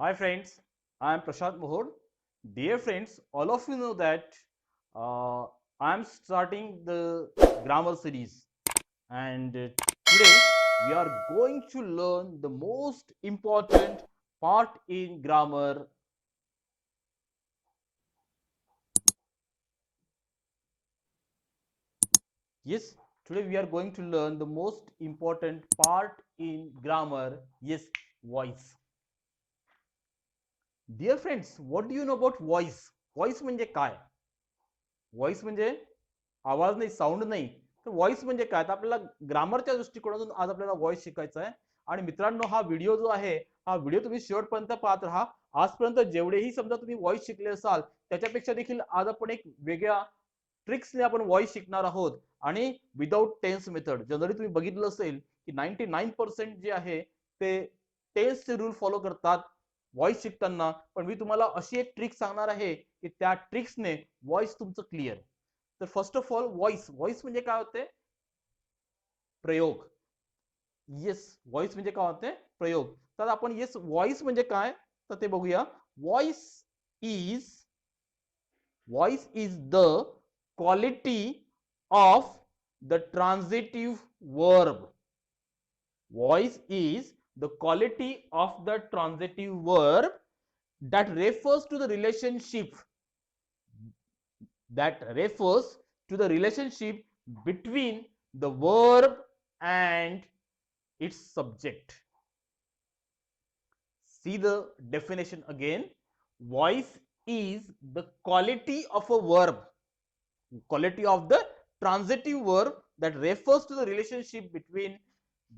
Hi friends, I am Prashant Mohod. Dear friends, all of you know that I am starting the grammar series, and today we are going to learn the most important part in grammar. Yes, today we are going to learn the most important part in grammar. Yes, voice. Dear friends, what do you know about voice? Voice म्हणजे काय? Voice म्हणजे आवाज नाही, sound नाही, तर voice म्हणजे काय? तर आपल्याला ग्रामरच्या दृष्टिकोनातून आज आपल्याला व्हॉइस शिकायचा आहे. आणि मित्रांनो, हा व्हिडिओ जो आहे, हा व्हिडिओ तुम्ही शेवटपर्यंत पाहत राहा. आजपर्यंत जेवढेही समजा तुम्ही व्हॉइस शिकले असाल, त्याच्यापेक्षा देखील आज आपण एक वेगळ्या ट्रिक्सने आपण व्हॉइस शिकणार आहोत. आणि विदाउट टेन्स मेथड. जनरली तुम्ही बघितलं असेल की 99% जे आहे ते टेन्सचे रूल फॉलो करतात व्हॉइस शिकताना. पण मी तुम्हाला अशी एक ट्रिक सांगणार आहे की त्या ट्रिक्सने व्हॉइस तुमचं क्लिअर. तर first of all voice voice म्हणजे काय होते? प्रयोग. येस, व्हॉइस म्हणजे काय होते? प्रयोग. तर आपण येस व्हॉइस म्हणजे काय तर ते बघूया. Voice is voice is the quality of the transitive verb. Voice is the quality of the transitive verb that refers to the relationship between the verb and its subject. See the definition again. Voice is the quality of a verb, quality of the transitive verb that refers to the relationship between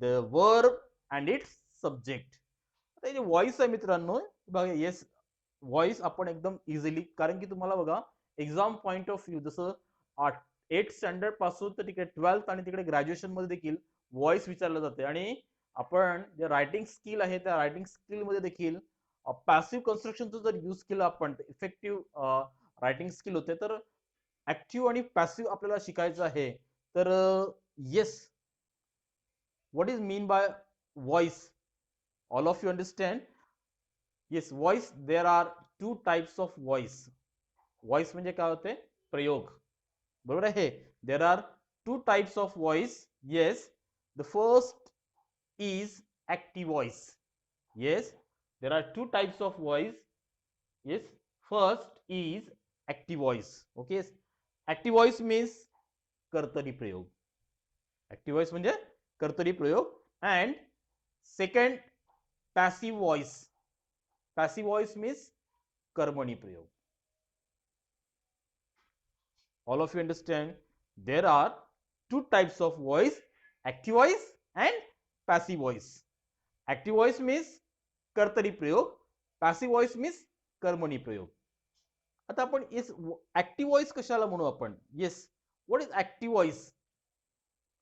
the verb and its subject. आता हे voice आहे मित्रांनो, बघा yes voice आपण एकदम easily, कारण की तुम्हाला बघा एक्झाम पॉइंट ऑफ व्ह्यू जसं 8th स्टँडर्ड पासून तर तिकडे 12th आणि तिकडे ग्रॅज्युएशन मध्ये देखील व्हॉइस विचारलं जाते. आणि आपण जे रायटिंग स्किल आहे त्या रायटिंग स्किल मध्ये देखील पॅसिव्ह कन्स्ट्रक्शनचं जर यूज केलं आपण इफेक्टिव्ह रायटिंग स्किल होते. तर ऍक्टिव्ह आणि पॅसिव्ह आपल्याला शिकायचं आहे. तर yes, what is mean by voice? All of you understand? Yes, voice. There are two types of voice. Voice म्हणजे काय होते? प्रयोग. बरोबर आहे? There are two types of voice. Yes. The first is active voice. Yes. There are two types of voice. Yes. First is active voice. Okay. Active voice means कर्तरी प्रयोग. Active voice म्हणजे कर्तरी प्रयोग. And second, passive voice. Passive voice means कर्मणी प्रयोग. All of you understand? There are two types of voice, active voice and passive voice. Active voice means कर्तरी प्रयोग, passive voice means कर्मणी प्रयोग. आता आपण येस ऍक्टिव्ह व्हॉइस कशाला म्हणू आपण? Yes, what is active voice?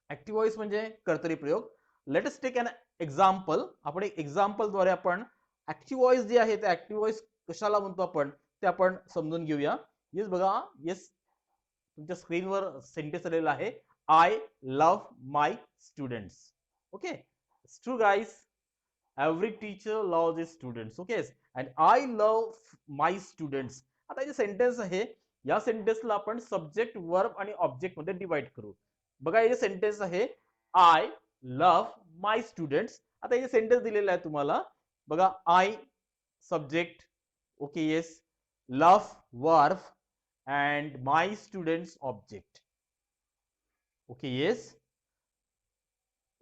Active voice म्हणजे कर्तरी प्रयोग. Let us take an example. आपण एक एक्झाम्पल द्वारे आपण ऍक्टिव्ह व्हॉइस जे आहे ते ऍक्टिव्ह व्हॉइस कशाला म्हणतो आपण ते आपण समजून घेऊया. येस बघा, येस तुमच्या स्क्रीनवर सेंटेन्स आलेला आहे. I love my students. Okay, it's true guys. Every teacher love his students. Okay, and I love my students. आता हे सेंटेन्स आहे, या सेंटेन्सला आपण सब्जेक्ट, वर्ब आणि ऑब्जेक्ट मध्ये डिवाइड करू. बघा हे सेंटेन्स आहे, आय लव्ह माय स्टुडंट्स. आता हे सेंटेन्स दिलेलं आहे तुम्हाला. बघा, I subject, okay yes, love verb and my students object. Okay, yes.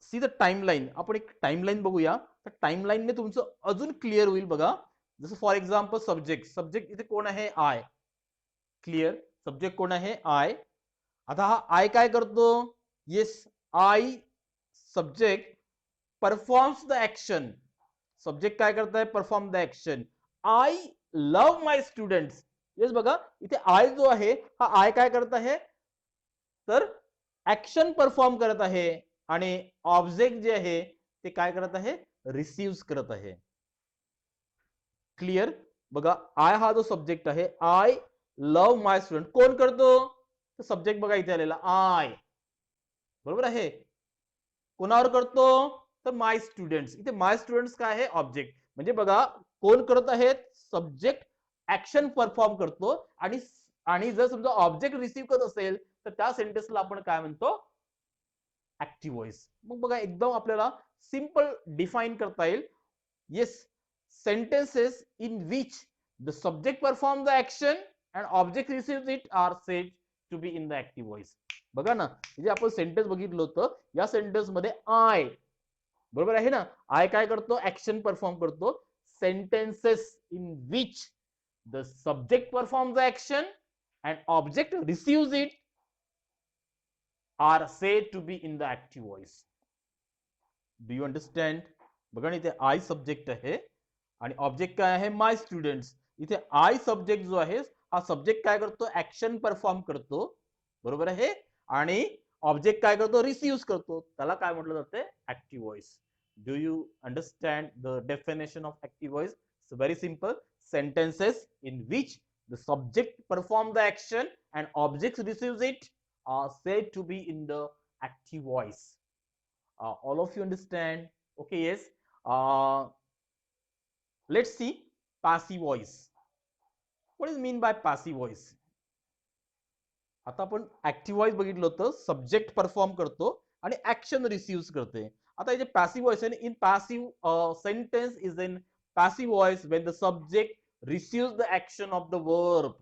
See the timeline. आपण एक टाइमलाईन बघूया. तर टाइमलाईनने तुमचं अजून क्लिअर होईल. बघा, जसं फॉर एक्झाम्पल सब्जेक्ट. सब्जेक्ट इथे कोण आहे? आय. क्लिअर. सब्जेक्ट कोण आहे? आय. आता हा आय काय करतो? Yes, I subject performs the action. Subject काय करताय? Perform the action. I love my students. Yes बघा, इथे आय जो आहे हा आय काय करत आहे तर ऍक्शन परफॉर्म करत आहे. आणि ऑब्जेक्ट जे आहे ते काय करत आहे? रिसीव्ह करत आहे. क्लिअर. बघा, आय हा जो सब्जेक्ट आहे, आय लव्ह माय स्टुडंट, कोण करतो? सब्जेक्ट बघा इथे आलेला आय. बरोबर आहे. कोणावर करतो? तर माय स्टुडंट्स. इथे माय स्टुडंट्स काय आहे? ऑब्जेक्ट. म्हणजे बघा, कोण करत आहेत? सब्जेक्ट ऍक्शन परफॉर्म करतो आणि आणि जर समजा ऑब्जेक्ट रिसीव्ह करत असेल तर त्या सेंटेन्सला आपण काय म्हणतो? Active voice. मग बघा एकदम आपल्याला सिंपल डिफाइन करता येईल. Yes, sentences in which the subject performs the action and object receives it are said to be in the active voice. बघा ना, जे आपण सेंटेन्स बघितलं होतं, या सेंटेन्स मध्ये आय, बरोबर आहे ना, आय काय करतो? ऍक्शन परफॉर्म करतो. Sentences in which the subject perform the action and object receive it are said to be in the active voice. Do you understand? बघा ना, इथे आय सब्जेक्ट आहे आणि ऑब्जेक्ट काय आहे? माय स्टुडंट्स. इथे आय सब्जेक्ट जो आहे, हा सब्जेक्ट काय करतो? ऍक्शन परफॉर्म करतो, बरोबर आहे, आणि ऑब्जेक्ट काय करतो? रिसिव्ह करतो. त्याला काय म्हटलं जाते? Active voice. Do you understand the definition of active voice? It's very simple. Sentences in which the subject perform the action and object receive it are said to be in the active voice. All of you understand? Okay, yes. Let's see passive voice. What is mean by passive voice? आता आपण active voice बघितलं होतं, subject perform करतो आणि action receive करते. आता हे जे पॅसिव्ह व्हॉइस आहे, in passive sentence is in passive voice when the subject receive the action of the verb.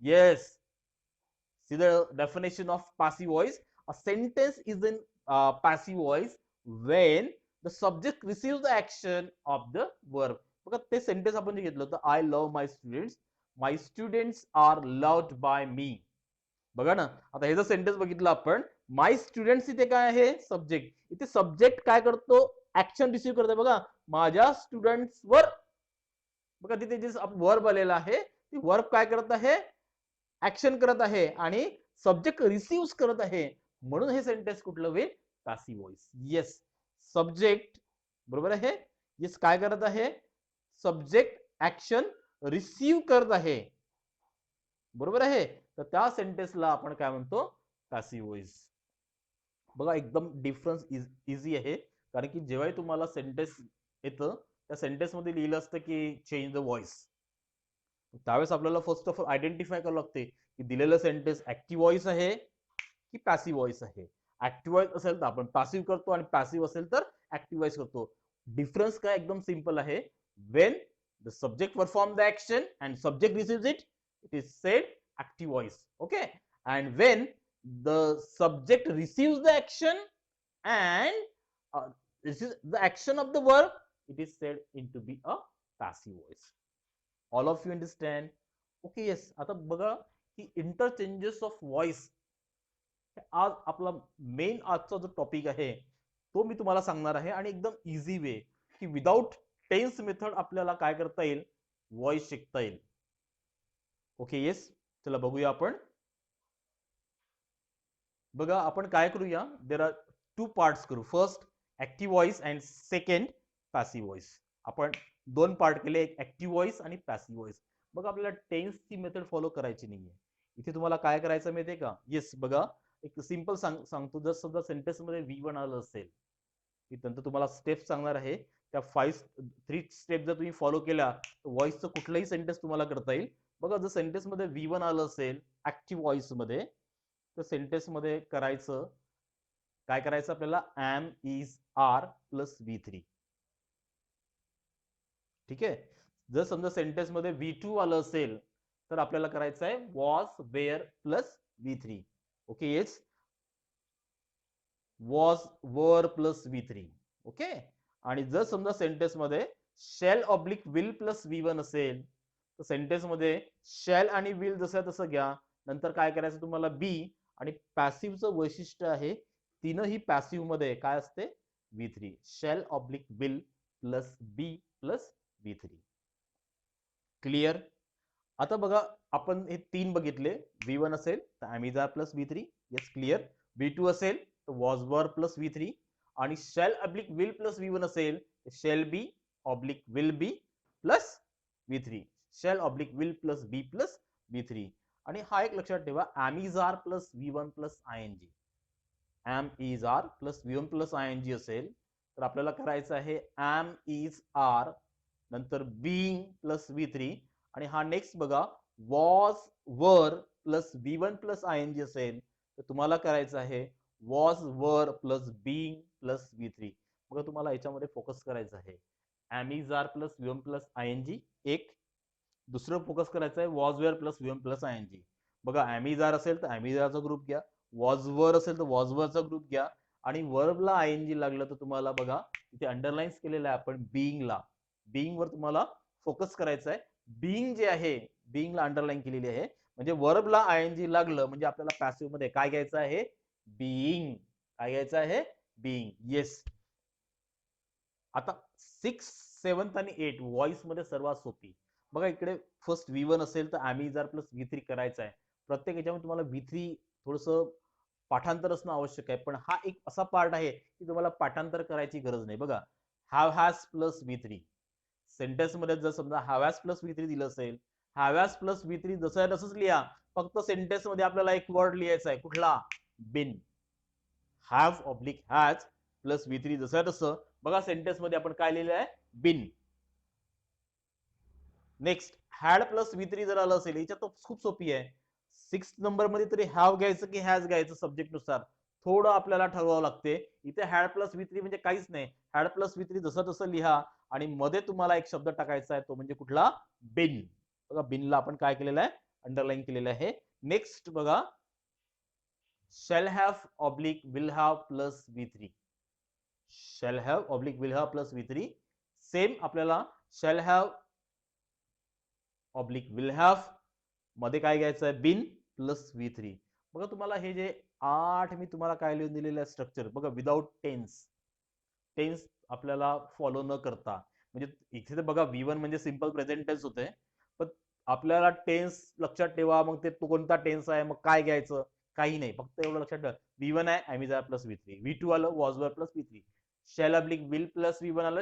Yes, see the definition of passive voice. A sentence is in passive voice when the subject receives the action of the verb. बघा ते sentence आपण जे घेतलं होतं, I love my students, my students are loved by me. बघा ना, आता हे जर सेंटेन्स बघितलं आपण, माय स्टुडंट्स इथे काय आहे? सब्जेक्ट. इथे सब्जेक्ट काय करतो? ऍक्शन रिसीव्ह करतो. बघा, माझ्या स्टुडंट्स वर, बघा तिथे जे वर्ब आलेला आहे, ती वर्ब काय करत आहे? ऍक्शन करत आहे आणि सब्जेक्ट रिसिव्ह करत आहे. म्हणून हे सेंटेन्स कुठलं होईल? Passive voice. येस, सब्जेक्ट, बरोबर आहे, येस, काय करत आहे? सब्जेक्ट ऍक्शन रिसिव्ह करत आहे, बरोबर आहे. तर त्या सेंटेन्सला आपण काय म्हणतो? Passive voice. बघा एकदम डिफरन्स इझी आहे, कारण की जेव्हाही तुम्हाला सेंटेन्स येतं, त्या सेंटेन्स मध्ये लिहिलं असतं की चेंज द व्हॉइस, त्यावेळेस आपल्याला फर्स्ट ऑफ ऑल आयडेंटिफाय करावं लागते की दिलेलं सेंटेन्स ऍक्टिव्ह व्हॉइस आहे की पॅसिव्ह व्हॉइस आहे. ऍक्टिव्ह व्हॉइस असेल तर आपण पॅसिव्ह करतो आणि पॅसिव्ह असेल तर ऍक्टिव्ह व्हॉइस करतो. डिफरन्स काय? एकदम सिंपल आहे. When the subject perform the action and subject receive it, it is said active voice. Okay. And when the subject receive the action and the action of the verb, it is said in to be a passive voice. All of you understand? Okay, yes. आता बघा की interchanges of voice, आज आपला main आजचा जो topic आहे तो मी तुम्हाला सांगणार आहे, आणि एकदम इझी वे की विदाउट टेन्स मेथड आपल्याला काय करता येईल? व्हॉइस शिकता येईल. ओके, येस, चला बघूया आपण. बघा आपण काय करूया, देर आर टू पार्ट्स करू. First active voice and second passive voice. आपण दोन पार्ट केले, एक ऍक्टिव्ह व्हॉइस आणि पॅसिव्ह व्हॉइस. बघा आपल्याला टेन्सची मेथड फॉलो करायची नाहीये. इथे तुम्हाला काय करायचं माहितीये का? येस, बघा एक सिंपल सांगतो. जर समजा सेंटेन्स मध्ये V1 आलं असेल, नंतर तुम्हाला स्टेप सांगणार आहे, त्या 3 स्टेप जर तुम्ही फॉलो केल्या तर व्हॉइसचं कुठलंही सेंटेन्स तुम्हाला करता येईल. बघा जर सेंटेन्स मध्ये V1 आलं असेल ऍक्टिव्ह व्हॉइस मध्ये, तर सेंटेन्स मध्ये करायचं काय? करायचं आपल्याला M is are plus V3. ठीक आहे. जर समजा सेंटेन्स मध्ये V2 आलं असेल तर आपल्याला करायचं आहे was were plus V3. Okay, yes, was were plus V3. Okay. आणि जर समजा सेंटेन्स मध्ये shell oblique will plus V1 असेल तर सेंटेन्स मध्ये शेल आणि विल जसं तसं घ्या. नंतर काय करायचं तुम्हाला? बी. आणि पॅसिव्हचं वैशिष्ट्य आहे, तीनही पॅसिव्ह मध्ये काय असते? V3. Shall oblique will plus be plus V3. Clear? आता बघा आपण हे 3 बघितले. V1 असेल तर am is are plus V3. Yes, clear. V2 असेल तर वॉज वर प्लस V3. आणि shell oblique will plus V1 असेल तर shall be oblique will be plus V3. Shall oblique will plus be plus V3. आणि हा एक लक्षात ठेवा, am is are plus V1 plus ING. Am is are plus V1 plus ING असेल तर आपल्याला करायचं आहे एम इज आर नंतर बीइंग प्लस V3 आणि हा नेक्स्ट बघा was were plus V1 plus ING असेल तर तुम्हाला करायचं आहे was were plus being plus V3. बघा तुम्हाला याच्यामध्ये फोकस करायचं आहे am are plus V1 plus ING एक, दुसरं फोकस करायचं आहे was were plus V1 plus ING. बघा ॲमिजार असेल तर ॲमिजारचा ग्रुप घ्या, वॉज वर असेल तर वॉज वरचा ग्रुप घ्या आणि वर्बला ING लागलं तर तुम्हाला बघा इथे अंडरलाईन्स केलेलं आहे आपण बीइंगला, बीइंग वर तुम्हाला फोकस करायचा आहे. बीइंग जे आहे बीइंगला अंडरलाईन केलेली आहे म्हणजे वर्बला ING लागलं म्हणजे आपल्याला पॅसिव्ह मध्ये काय घ्यायचं आहे बीइंग, काय घ्यायचं आहे बीइंग. येस. आता 6, 7 आणि 8 व्हॉइस मध्ये सर्वात सोपी. बघा इकडे फर्स्ट V1 असेल तर ॲमिजार प्लस V3 करायचं आहे. प्रत्येक याच्यामध्ये तुम्हाला V3 थोडस पाठांतर असणं आवश्यक आहे पण हा एक असा पार्ट आहे की तुम्हाला पाठांतर करायची गरज नाही. बघा have has plus V3 sentence मध्ये जर समजा हॅव हॅज प्लस V3 दिलं असेल, हॅव हॅज प्लस V3 जसं आहे तसंच लिहा, फक्त सेंटेन्स मध्ये आपल्याला एक वर्ड लिहायचा आहे कुठला been. Have oblique has plus V3 जसं आहे तसं बघा सेंटेन्स मध्ये आपण काय लिहिलं आहे बिन. नेक्स्ट हॅड प्लस V3 जर आलं असेल याच्यात खूप सोपी आहे. 6 नंबर मध्ये तरी हॅव घ्यायचं की हॅज घ्यायचं सब्जेक्ट नुसार थोडं आपल्याला ठरवावं लागते. इथे हॅड प्लस V3 म्हणजे काहीच नाही, हॅड प्लस V3 जसं तसं लिहा आणि मध्ये तुम्हाला एक शब्द टाकायचा आहे तो म्हणजे कुठला बिन. बघा बिनला आपण काय केलेलं आहे अंडरलाईन केलेलं आहे. नेक्स्ट बघा shall have oblique will have plus V3, shall have oblique will have plus V3 same आपल्याला shall have oblique will have मध्ये काय घ्यायचं आहे बिन प्लस V3. बघा तुम्हाला हे जे 8 मी तुम्हाला काय लिहून दिलेलं आहे स्ट्रक्चर बघा विदाउट टेन्स, टेन्स आपल्याला फॉलो न करता म्हणजे इथे तर बघा V1 म्हणजे सिंपल प्रेझेंट टेन्स होते पण आपल्याला टेन्स लक्षात ठेवा मग ते कोणता टेन्स आहे मग काय घ्यायचं काही नाही, फक्त एवढं लक्षात ठेवा V1 आहे ॲमिजार प्लस V3, V2 आलं was were plus V3, shall oblique will plus V1 आलं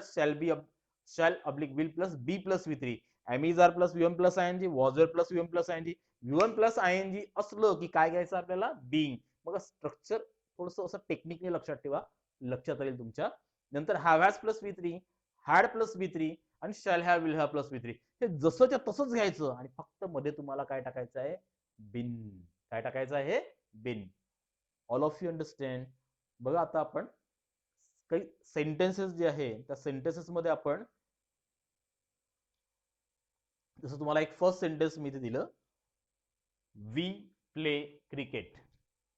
shall oblique will plus be plus V3, am is are plus V1 plus ING, was were plus V1 plus ING, V1 plus ING असलं की काय घ्यायचं आपल्याला being. मग structure थोडस असं technically लक्षात ठेवा, लक्षात राहील तुमच्या. नंतर have has plus V3, had plus V3 आणि shall have will have plus V3 हे जसंच्या तसंच घ्यायचं आणि फक्त मध्ये तुम्हाला काय टाकायचं आहे बिन, काय टाकायचं आहे been. All of you understand. बघा आता आपण काही सेंटेन्सेस जे आहे त्या सेंटेन्सेस मध्ये आपण जसं तुम्हाला एक फर्स्ट सेंटेन्स मी इथे दिलं वी प्ले क्रिकेट.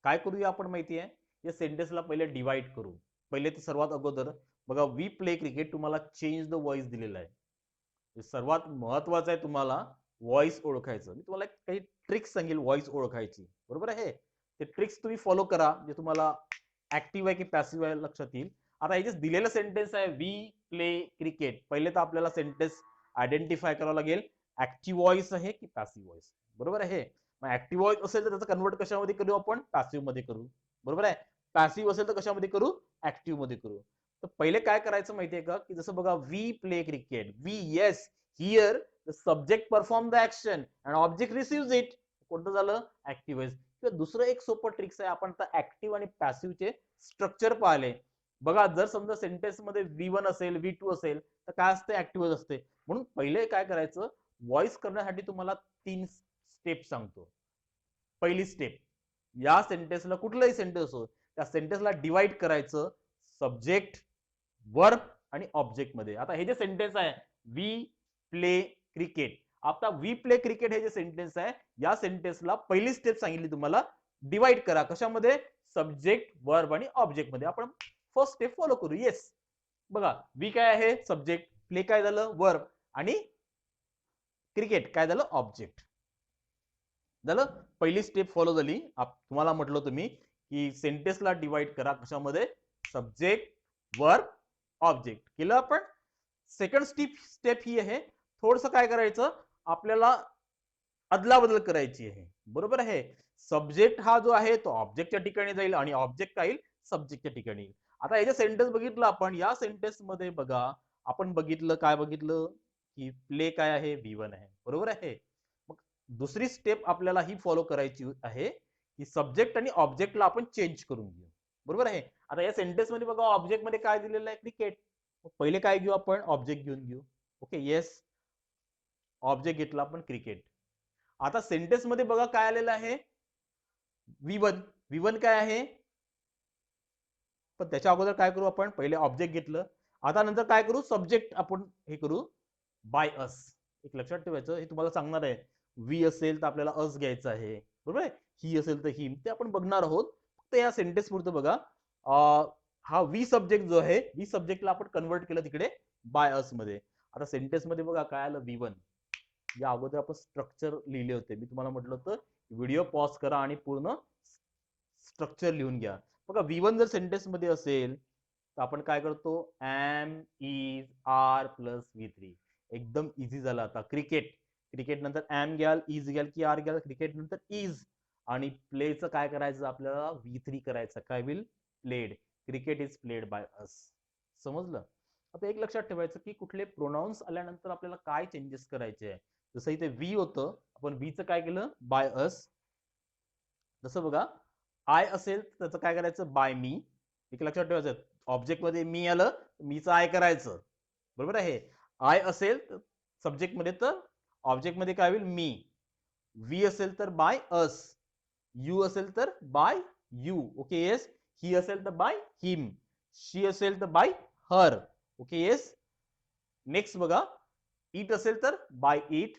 काय करूया आपण माहिती आहे या सेंटेन्सला पहिले डिवाइड करू. पहिले तर सर्वात अगोदर बघा वी प्ले क्रिकेट तुम्हाला चेंज द व्हॉइस दिलेला आहे. सर्वात महत्वाचं आहे तुम्हाला व्हॉइस ओळखायचं. मी तुम्हाला काही ट्रिक्स सांगेल व्हॉइस ओळखायची, बरोबर आहे. ते ट्रिक्स तुम्ही फॉलो करा जे तुम्हाला ऍक्टिव्ह आहे की पॅसिव्ह आहे लक्षात येईल. आता हे जे दिलेलं सेंटेन्स आहे वी प्ले क्रिकेट पहिले तर आपल्याला सेंटेन्स आयडेंटिफाय करावं लागेल ऍक्टिव्ह व्हॉइस आहे की पॅसिव्ह व्हॉइस, बरोबर आहे. मग ऍक्टिव्ह व्हॉइस असेल तर त्याचं कन्वर्ट कशामध्ये करू आपण पॅसिव्ह मध्ये करू, बरोबर आहे. पॅसिव्ह असेल तर कशामध्ये करू ऍक्टिव्ह मध्ये करू. तर पहिले काय करायचं माहितीये का की जसं बघा we play cricket we yes here the subject perform the action and object receive it, कोणतं झालं ऍक्टिव्ह व्हॉइस. किंवा दुसरं एक सोपं ट्रिक्स आहे आपण आता ऍक्टिव्ह आणि पॅसिव्हचे स्ट्रक्चर पाहिले. बघा जर समजा सेंटेन्स मध्ये V1 असेल V2 असेल तर काय असते ऍक्टिव्ह असते. म्हणून पहिले काय करायचं व्हॉइस करण्यासाठी तुम्हाला 3 स्टेप सांगतो. पहिली स्टेप या सेंटेन्सला कुठलंही सेंटेन्स असो त्या सेंटेन्सला डिवाइड करायचं सब्जेक्ट वर्ब आणि ऑब्जेक्ट मध्ये. आता हे जे सेंटेन्स आहे वी प्ले क्रिकेट, आता वी प्ले क्रिकेट हे जे सेंटेन्स आहे या सेंटेन्सला पहिली स्टेप सांगितली तुम्हाला डिवाइड करा कशामध्ये सब्जेक्ट वर्ब आणि ऑब्जेक्ट मध्ये. आपण फर्स्ट स्टेप फॉलो करू. येस बघा वी काय आहे सब्जेक्ट, प्ले काय झालं वर्ब आणि क्रिकेट काय झालं ऑब्जेक्ट झालं. पहिली स्टेप फॉलो झाली. तुम्हाला म्हटलं तुम्ही की सेंटेन्सला डिवाइड करा कशामध्ये सब्जेक्ट वर्ब ऑब्जेक्ट केलं आपण. सेकंड स्टेप ही आहे थोडस काय करायचं आपल्याला अदलाबदल करायची आहे, बरोबर आहे. सब्जेक्ट हा जो आहे तो ऑब्जेक्टच्या ठिकाणी जाईल आणि ऑब्जेक्ट काय सब्जेक्टच्या ठिकाणी. आता हे जे सेंटेन्स बघितलं आपण या सेंटेन्स मध्ये बघा आपण बघितलं काय बघितलं की प्ले काय आहे V1 आहे, बरोबर आहे. मग दुसरी स्टेप आपल्याला ही फॉलो करायची आहे की सब्जेक्ट आणि ऑब्जेक्टला आपण चेंज करून घेऊ, बरोबर आहे. आता या सेंटेन्स मध्ये बघा ऑब्जेक्ट मध्ये काय दिलेलं आहे क्रिकेट, पहिले काय घेऊ आपण ऑब्जेक्ट घेऊन घेऊ. ओके येस, ऑब्जेक्ट घेतला आपण क्रिकेट. आता सेंटेन्स मध्ये बघा काय आलेलं आहे, V1. V1 काय आहे, पण त्याच्या अगोदर काय करू आपण, पहिले ऑब्जेक्ट घेतलं. आता नंतर काय करू, सब्जेक्ट आपण हे करू बाय अस. एक लक्षात ठेवायचं, हे तुम्हाला सांगणार आहे. वी असेल तर आपल्याला अस घ्यायचं आहे, बरोबर आहे. ही असेल तर हिम, ते आपण बघणार आहोत. फक्त या सेंटेन्स पुरतं बघा. हा वी सब्जेक्ट जो आहे, वी सब्जेक्टला आपण कन्वर्ट केलं तिकडे बाय अस मध्ये. आता सेंटेन्स मध्ये बघा काय आलं, V1. या अगोदर आपण स्ट्रक्चर लिहिले होते. मी तुम्हाला म्हटलं होतं व्हिडिओ पॉज करा आणि पूर्ण स्ट्रक्चर लिहून घ्या. बघा V1 जर सेंटेन्स मध्ये असेल तर आपण काय करतो, M is are plus V3. एकदम इझी झाला. आता क्रिकेट, क्रिकेट नंतर एम घ्याल, इज घ्याल की आर घ्याल, क्रिकेट नंतर इज, आणि प्लेचं काय करायचं आपल्याला, V3 करायचं. काय will, played. Cricket is played by us. समजलं. आता एक लक्षात ठेवायचं की कुठले प्रोनाउन्स आल्यानंतर आपल्याला काय चेंजेस करायचे आहे. जसं इथे वी होतं, आपण वीचं काय केलं, बाय अस. जसं बघा आय असेल तर त्याचं काय करायचं, बाय मी. एक लक्षात ठेवायचं, ऑब्जेक्ट मध्ये मी आलं, मीचं आय करायचं, बरोबर आहे. आय असेल तर सब्जेक्ट मध्ये, तर ऑब्जेक्ट मध्ये काय होईल, मी. वी असेल तर बाय अस, यू असेल तर बाय यू, ओके येस. ही असेल तर बाय हिम, शी असेल तर बाय हर, ओके येस. नेक्स्ट बघा, इट असेल तर बाय इट,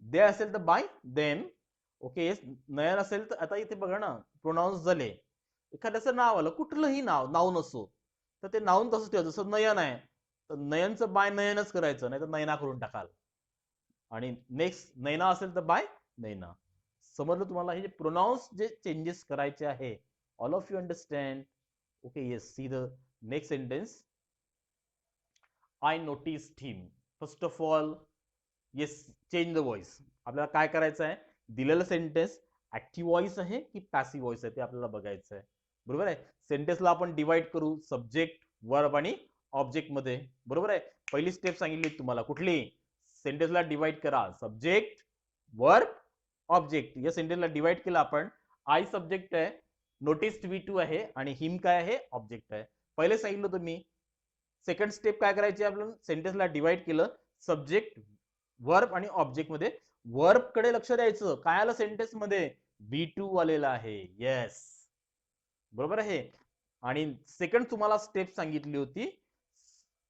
दे असेल तर बाय देम, ओके येस. नयन असेल तर, आता इथे बघा ना प्रोनाउन्स झाले. एखाद्याचं नाव आलं, कुठलंही नाव, नाऊन असो, तर ते नाऊन तसंच ठेवायचं. जसं नयन आहे तर नयनचं बाय नयनच करायचं, नाही तर नयना करून टाकाल. आणि नेक्स्ट नैना असेल तर बाय नैना. समजलं तुम्हाला, हे प्रोनाउन्स जे चेंजेस करायचे आहे. All of you understand, okay yes. C the next sentence. I noticed him. First of all yes, change the voice. आपल्याला काय करायचं आहे, दिलेलं सेंटेन्स ऍक्टिव्ह व्हॉइस आहे की पॅसिव्ह व्हॉइस आहे ते आपल्याला बघायचं आहे, बरोबर आहे. सेंटेन्सला आपण डिवाइड करू सब्जेक्ट, वर्ब आणि ऑब्जेक्ट मध्ये, बरोबर आहे. पहिली स्टेप सांगितली तुम्हाला, कुठली, सेंटेन्सला डिवाइड करा, सब्जेक्ट, वर्ब, ऑब्जेक्ट. या सेंटेन्सला डिवाइड केला आपण. आय सब्जेक्ट आहे, नोटिस्ड V2 आहे, आणि हिम काय आहे, ऑब्जेक्ट आहे. पहिले सांगितलं तुम्ही. सेकंड स्टेप काय करायची, आपण सेंटेन्सला डिवाइड केलं, सब्जेक्ट, वर्ब आणि ऑब्जेक्ट मध्ये. वर्ब कडे लक्ष द्यायचं, काय आलं सेंटेन्स मध्ये, V2 आलेला आहे, येस, बरोबर आहे. आणि सेकंड तुम्हाला स्टेप सांगितली होती,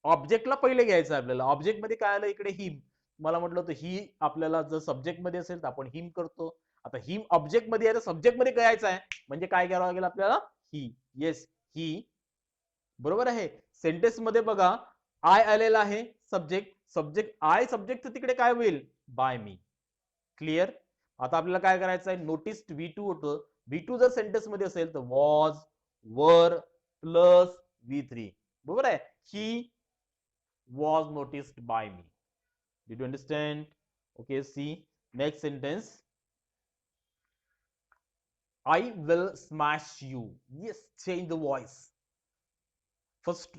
ऑब्जेक्टला पहिले घ्यायचं आपल्याला. ऑब्जेक्ट मध्ये काय आलं, इकडे हिम. मला म्हटलं होतं ही आपल्याला जर सब्जेक्ट मध्ये असेल तर आपण हिम करतो. आता हिम ऑब्जेक्ट मध्ये आहे तर सब्जेक्ट मध्ये करायचं आहे, म्हणजे काय करावं लागेल आपल्याला, ही, येस, ही, बरोबर आहे. सेंटेन्स मध्ये बघा आय आलेला आहे, सब्जेक्ट, सब्जेक्ट आय सब्जेक्ट, तिकडे काय होईल, बाय मी. क्लिअर. आता आपल्याला काय करायचं आहे, नोटिस्ड V2 होतं. V2 जर सेंटेन्स मध्ये असेल तर वॉज, वर प्लस V3, बरोबर आहे. He was noticed by me. Did you understand, okay. See next sentence. I will smash you. Yes, change the voice. First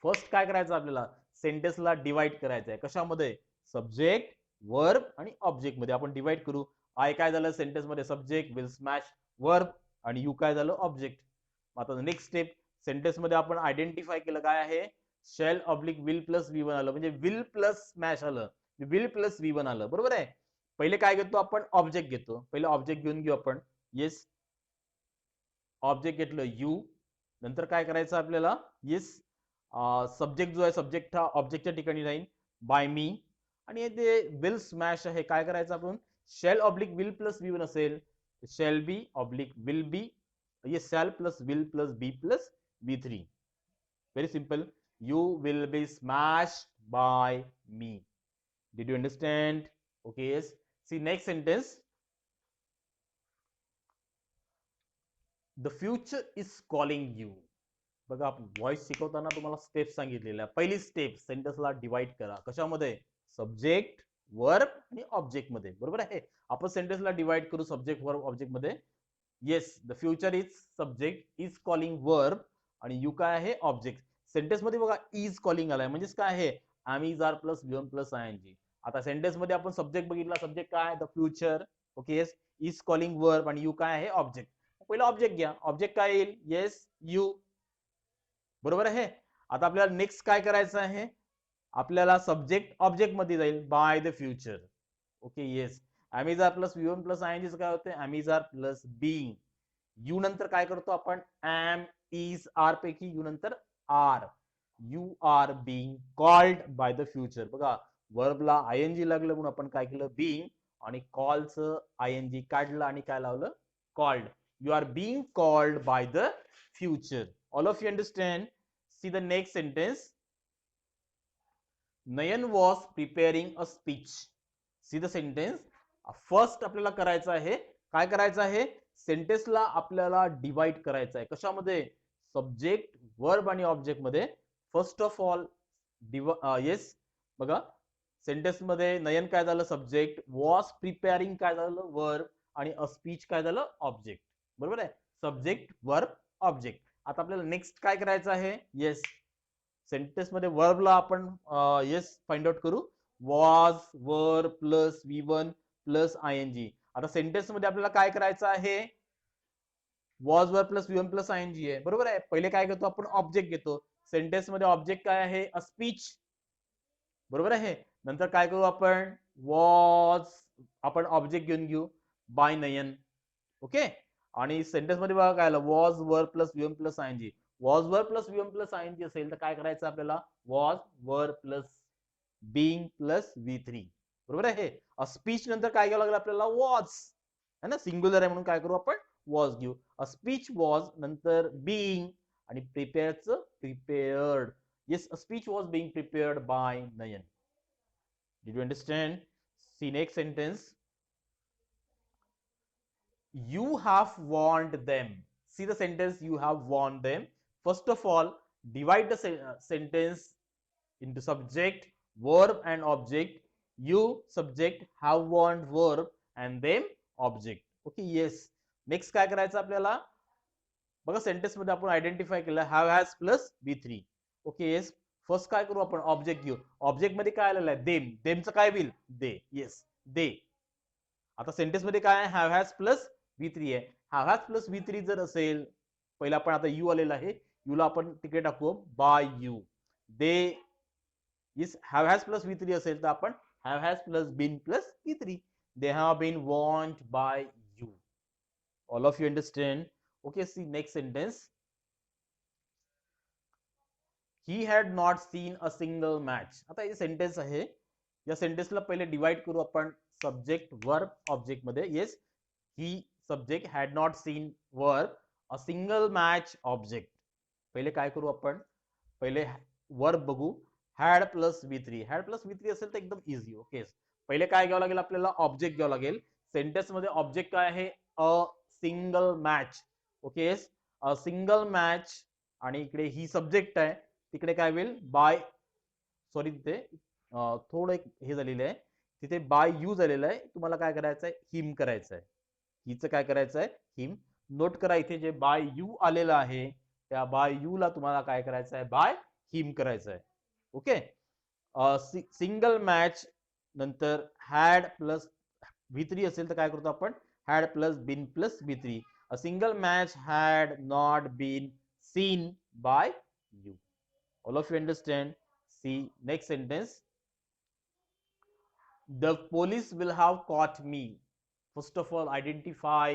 first काय करायचं आपल्याला, सेंटेन्सला डिवाइड करायचं आहे. कशामध्ये, सब्जेक्ट, वर्ब आणि ऑब्जेक्ट मध्ये आपण डिवाइड करू. आय काय झालं सेंटेन्स मध्ये, सब्जेक्ट, विल स्मॅश वर्ब, आणि यू काय झालं, ऑब्जेक्ट. आता नेक्स्ट स्टेप, सेंटेन्स मध्ये आपण आयडेंटिफाय केलं काय आहे, shell oblique will plus V1 आलं, म्हणजे विल प्लस स्मॅश आलं, विल प्लस V1 आलं, बरोबर आहे. पहिले काय घेतो आपण, ऑब्जेक्ट घेतो. पहिले ऑब्जेक्ट घेऊन घेऊ आपण. येस, ऑब्जेक्ट घेतलं यू. नंतर काय करायचं आपल्याला, येस, सब्जेक्ट जो आहे, सब्जेक्ट हा ऑब्जेक्टच्या ठिकाणी राहील, बाय मी. आणि ते विल स्मॅश आहे, काय करायचं आपण, shell oblique will plus V1 असेल, shall be oblique will be, ये shall plus will plus be plus V3. Very simple. You will be smash by me. Did you understand, okay yes. See next sentence. The future is calling you. बघा आपण voice शिकवताना तुम्हाला step सांगितलेल्या. पहिली step, सेंटेन्सला divide करा, कशामध्ये, subject, verb आणि object मध्ये, बरोबर आहे. आपण सेंटेन्सला डिवाइड करू सब्जेक्ट, वर्ब, ऑब्जेक्ट मध्ये. Yes, the future is subject, is calling verb, आणि यू काय आहे, ऑब्जेक्ट. सेंटेन्स मध्ये बघा इज कॉलिंग आलाय, म्हणजेच काय आहे, am is are plus V1 plus ING. आता सेंटेन्स मध्ये आपण सब्जेक्ट बघितला, सब्जेक्ट काय, the future, okay yes. Is calling verb, आणि यू काय आहे, ऑब्जेक्ट. पहिला ऑब्जेक्ट घ्या, ऑब्जेक्ट काय येईल, येस, यू, बरोबर आहे. आता आपल्याला नेक्स्ट काय करायचं आहे, आपल्याला सब्जेक्ट ऑब्जेक्ट मध्ये जाईल by the future. Okay yes. Am is are plus V1 plus ING काय होते, am is are plus being. You नंतर काय करतो आपण, एम इज आर पैकी यू नंतर are, you are being called by the future. बघा वर्बला आयएनजी लागलं म्हणून आपण काय केलं, बीइंग, आणि कॉलचं आयएनजी काढलं आणि काय लावलं, called. You are being called by the future. All of you understand. See the next sentence. Nayan was preparing a speech. See the sentence. First आपल्याला करायचं आहे, काय करायचं आहे, सेंटेन्सला आपल्याला डिवाइड करायचं आहे. कशामध्ये, सब्जेक्ट वर्ब आणि ऑब्जेक्ट मध्ये. फर्स्ट ऑफ ऑल येस, बघा सेंटेन्स मध्ये नयन काय झालं, सब्जेक्ट, वॉज प्रिपेअरिंग काय झालं, वर्ब, आणि अ स्पीच काय झालं, ऑब्जेक्ट. बरोबर आहे, सब्जेक्ट वर्ब ऑब्जेक्ट. आता आपल्याला नेक्स्ट काय करायचं आहे, येस, सेंटेन्स मध्ये वर्बला आपण येस फाइंड आउट करू. Was verb plus V1 plus आयएनजी. आता सेंटेन्स मध्ये आपल्याला काय करायचं आहे, was verb plus V1 plus आयएनजी आहे. बरोबर आहे. पहिले काय घेतो आपण, ऑब्जेक्ट घेतो. सेंटेन्स मध्ये ऑब्जेक्ट काय आहे, अ स्पीच. बरोबर आहे. नंतर काय करू आपण, वॉज आपण ऑब्जेक्ट घेऊन घेऊ बाय नयन. ओके. आणि सेंटेन्स मध्ये बघा काय आलं, was verb plus V1 plus आयएनजी. Was verb plus V1 plus आयएनजी असेल तर काय करायचं आपल्याला, was verb plus being plus V3. बरोबर आहे. स्पीच नंतर काय घ्यावं लागलं आपल्याला, वॉज है ना, सिंग्युलर आहे म्हणून काय करू आपण, वॉज घेऊ. स्पीच वॉज नंतर बीइंग, आणि प्रिपेअरचं prepared. Yes, speech was being prepared by Nayan. Did you understand. See next sentence. You have warned them. See the sentence, you have warned them. First of all, divide the sentence into subject, verb and object. You subject, have warned verb, and them object. Okay, yes. Next काय करायचं आपल्याला, बघा sentence मध्ये आपण identify केलं, have has plus V3. Okay yes. First काय करू आपण, ऑब्जेक्ट घेऊ. ऑब्जेक्ट मध्ये काय आलेलं आहे, देम. देमचं काय होईल, दे. येस, दे. आता सेंटेन्स मध्ये काय आहे, हॅव हॅज प्लस V3 आहे. हॅव हॅज प्लस V3 जर असेल, पहिला आपण आता यू आलेला आहे, यूला आपण तिकडे टाकू by you. They is have has plus V3 असेल तर आपण have has plus been plus V3. They have been want by you. All of you understand. Okay, see next sentence. He had not seen a single match. आता हे sentence आहे, या सेंटेन्सला पहिले divide करू आपण सब्जेक्ट वर्ब ऑब्जेक्ट मध्ये. Yes, he subject had not scene verb a single match object. पहिले काय करू आपण, पहिले वर्ब बघू. Had plus V3. Had plus V3 असेल तर एकदम इझी. ओके, पहिले काय घ्यावं लागेल आपल्याला, ऑब्जेक्ट घ्यावं लागेल. सेंटेन्स मध्ये ऑब्जेक्ट काय आहे, अ सिंगल मॅच. ओके, अ सिंगल मॅच, आणि इकडे ही सब्जेक्ट आहे, तिकडे काय होईल, बाय, सॉरी तिथे थोडं एक हे झालेलं आहे, तिथे बाय यू झालेलं आहे. तुम्हाला काय करायचं आहे, हिम करायचं आहे. हिचं काय करायचं आहे, हिम. नोट करा इथे जे बाय यू आलेलं आहे, त्या बाय यू ला तुम्हाला काय करायचं आहे, बाय हिम करायचं आहे. ओके. सिंगल मॅच नंतर हॅड प्लस V3 असेल तर काय करतो आपण, had plus been plus V3. A single match had not been seen by you. All of you understand. See next sentence. The police will have caught me. First of all, identify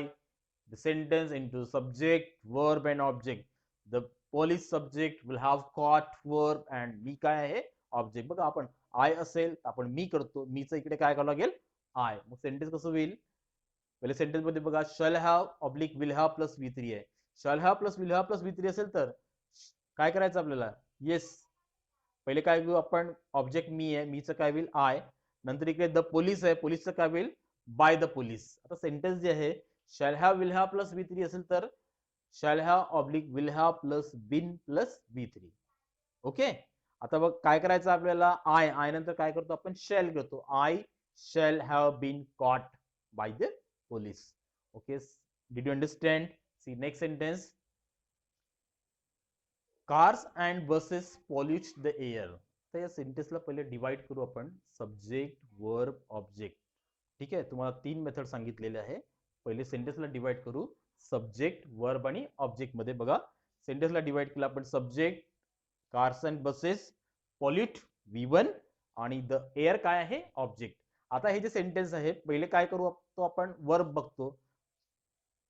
the sentence into subject, verb and object. The police subject will have caught verb and me काय आहे, object. बघा आपण I असेल तर आपण मी करतो, मीचं इकडे काय करावं लागेल, आय. मग सेंटेन्स कसं होईल, पहिले सेंटेन्स मध्ये बघा, shall have oblique will have plus V3 आहे. Shall have plus will have plus V3 असेल तर काय करायचं आपल्याला, येस, पहिले काय घेऊ आपण, ऑब्जेक्ट मी आहे, मीचं काय होईल, आय. नंतर इकडे द पोलीस आहे, पोलीसचं काय होईल, बाय द पोलीस. आता सेंटेन्स जे आहे, shall have will have plus V3 असेल तर shall have oblique will have plus been plus V3. Okay. आता बघ काय करायचं आपल्याला, आय, आय नंतर काय करतो आपण, शॅल घेतो. I shall have been caught by the police. Okay, did you understand. See next sentence. Cars and buses pollute the air. तर या सेंटेन्सला पहिले डिवाइड करू आपण, सब्जेक्ट वर्ब ऑब्जेक्ट. ठीक आहे, तुम्हाला 3 मेथड सांगितलेले आहे. पहिले सेंटेन्सला डिवाइड करू सब्जेक्ट वर्ब आणि ऑब्जेक्ट मध्ये. बघा सेंटेन्सला डिवाइड केला आपण, subject cars and buses pollute V1 आणि द एअर काय आहे ऑब्जेक्ट. आता हे जे सेंटेन्स आहे पहिले काय करू तो आपण वर्ब बघतो.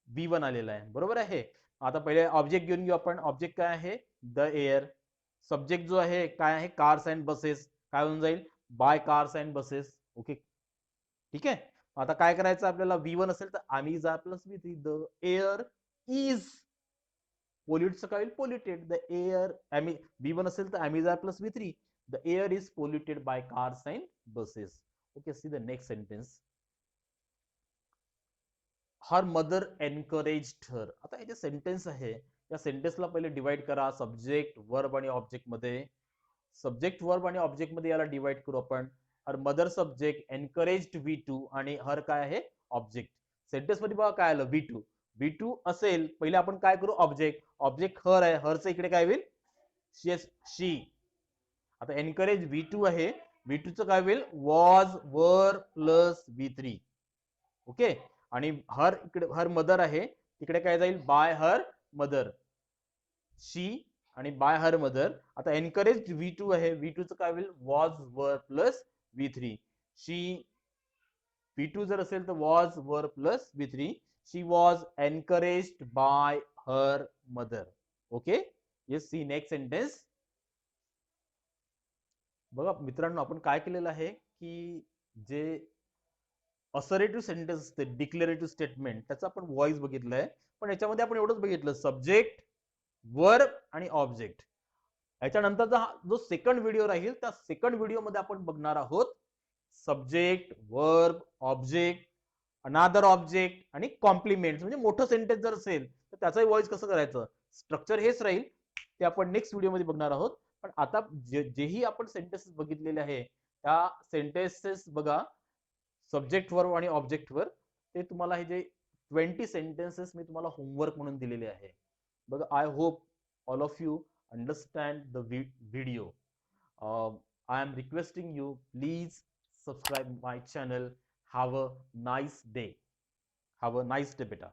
V1 आलेला आहे बरोबर आहे. आता पहिले ऑब्जेक्ट घेऊन घेऊ आपण. ऑब्जेक्ट काय आहे द एअर. सब्जेक्ट जो आहे काय आहे कार्स अँड बसेस. काय होऊन जाईल by cars and buses. Okay ठीक आहे. आता काय करायचं आपल्याला V1 असेल तर आम्ही जा plus V3 the air is पोल्युटचं काय होईल पोल्युटेड. द एअर V1 असेल तर आम्ही जा plus V3 the air is polluted by cars and buses. Okay see the next sentence. Her mother encouraged her. आता हे जे सेंटेन्स आहे या सेंटेन्सला पहिले डिवाइड करा सब्जेक्ट वर्ब आणि ऑब्जेक्ट मध्ये. सब्जेक्ट वर्ब आणि ऑब्जेक्ट मध्ये याला डिवाइड करू आपण. Her mother subject encouraged V2 आणि हर काय आहे ऑब्जेक्ट. सेंटेन्स मध्ये बघा काय आलं V2. V2 असेल पहिले आपण काय करू ऑब्जेक्ट. ऑब्जेक्ट हर आहे हरचं इकडे काय होईल शी. आता एनकरेज V2 आहे V2 चं काय होईल was were plus V3. Okay आणि हर इकडे हर मदर आहे तिकडे काय जाईल बाय हर मदर शी आणि बाय हर मदर. आता एनकरेज V2 आहे V2 चं काय होईल was were plus V3. She V2 जर असेल तर was were plus V3. She was encouraged by her mother. Okay yes see next sentence. बघा मित्रांनो आपण काय केलेलं आहे की जे असरेटिव्ह सेंटेन्स असते डिक्लेरेटिव्ह स्टेटमेंट त्याचा आपण व्हॉइस बघितलंय. पण याच्यामध्ये आपण एवढंच बघितलं सब्जेक्ट वर्ब आणि ऑब्जेक्ट. याच्यानंतरचा जो सेकंड व्हिडिओ राहील त्या सेकंड व्हिडिओ मध्ये आपण बघणार आहोत सब्जेक्ट वर्ब ऑब्जेक्ट अनादर ऑब्जेक्ट आणि कॉम्प्लिमेंट. म्हणजे मोठं सेंटेन्स जर असेल तर त्याचाही व्हॉइस कसं करायचं. स्ट्रक्चर हेच राहील ते आपण नेक्स्ट व्हिडिओ मध्ये बघणार आहोत. पण आता जेही आपण सेंटेन्सेस बघितलेले आहे त्या सेंटेन्सेस बघा सब्जेक्ट वर्ब आणि ऑब्जेक्ट वर. ते तुम्हाला हे जे 20 सेंटेन्सेस मी तुम्हाला होमवर्क म्हणून दिलेले आहे बघा. I hope all of you understand the video. I am requesting you please subscribe my channel. Have a nice day. Have a nice day beta.